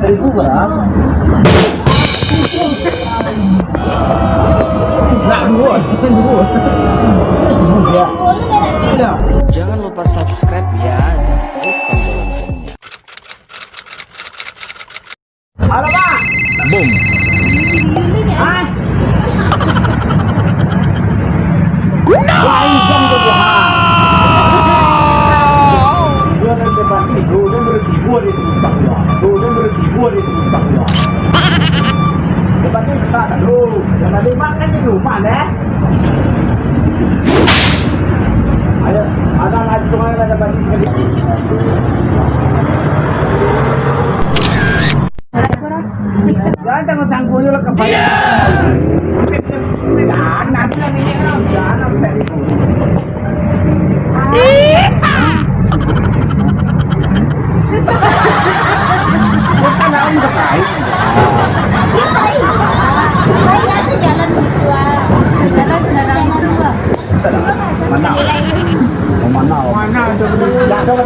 Seribu berapa? Nggak dua. Ya. Ya. Jangan lupa subscribe ya dan klik tombol loncengnya. Halo Pak. Boom. Hah? Lain jam ke gua. Dua dan depan ini, dua dan bertiga di tempat ya. Dua dan bertiga di tempat ya. Depan ini kita ada dulu. Yang tadi makan di rumah deh. Ada lagi cuma ada bagi sekali. Jangan tangguh dulu kepala. Jangan bukan naon terkait. Mana? Mana itu? Ada apa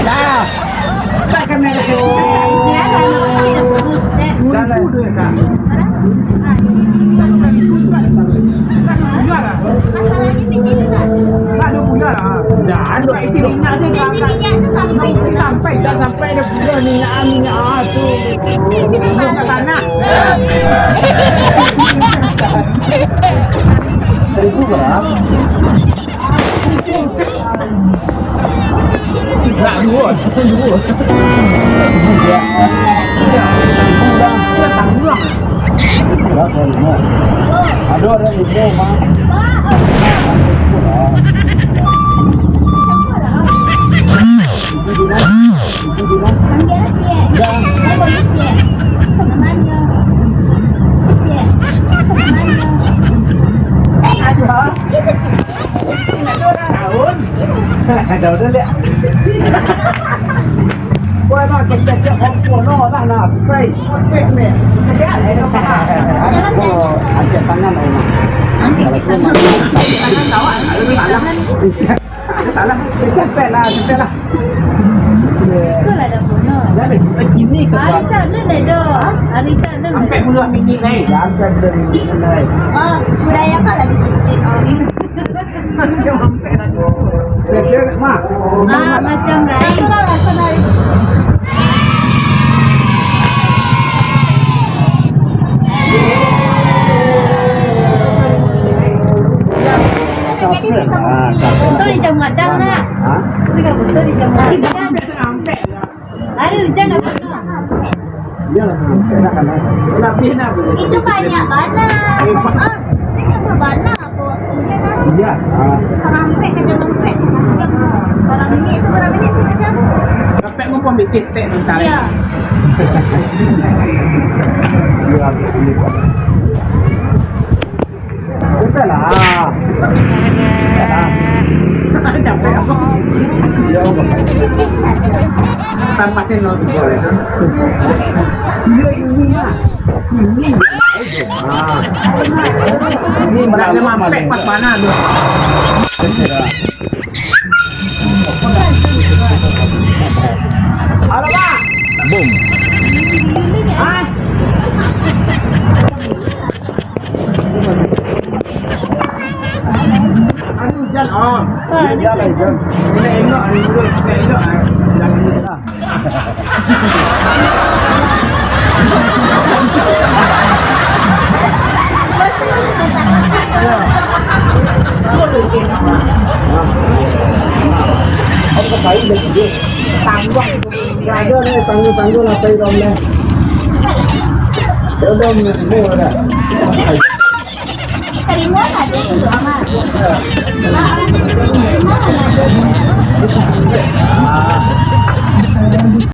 Dah. Tak kena tu. Dah lah tu kan. Sampai dia punya minyak tu. Bukan tanah. Seribu berapa? Nak dua. Ya. Tanggulang. Ada orang ibu mah. Ada udah lihat. Quay vào cái chợ của nó là phải quét mẹ. Cái này nó phải ăn tiền tăng năm này mà. Kalau cuma tangan tahu salah. Sampai lah. Itu lah dah punya. Jadi begini ke. Hari tak ada dah. Hari tak ada. Sampai puluhan minit nih. Sampai dari minit nih. Oh, budaya kan lagi sikit. Sampai lah. Biar mah. Macam lain. Betul di jam madang nak. Tidak betul di jam madang. Ada hujan apa? Iya lah, lebih nak. Itu banyak banyak. Ini banyak aku. Iya. Sampai ke jam empat. Kalau ini itu berapa menit sih jam? Sampai mau pemikir tek bentar. Iya. Iya, ini kok. Betul lah. Capek apa? Ya, tanpa channel boleh. Ini lah. Ini berada mampek pas mana tu? Halo Pak. Boom. Ah. Hujan oh. Iya lah hujan. Ini enggak hari dulu, enggak. Jangan ini lah. Apa kayu dah dia. Tanggung. Ada ni tanggung apa yang dah. Dah mula dah.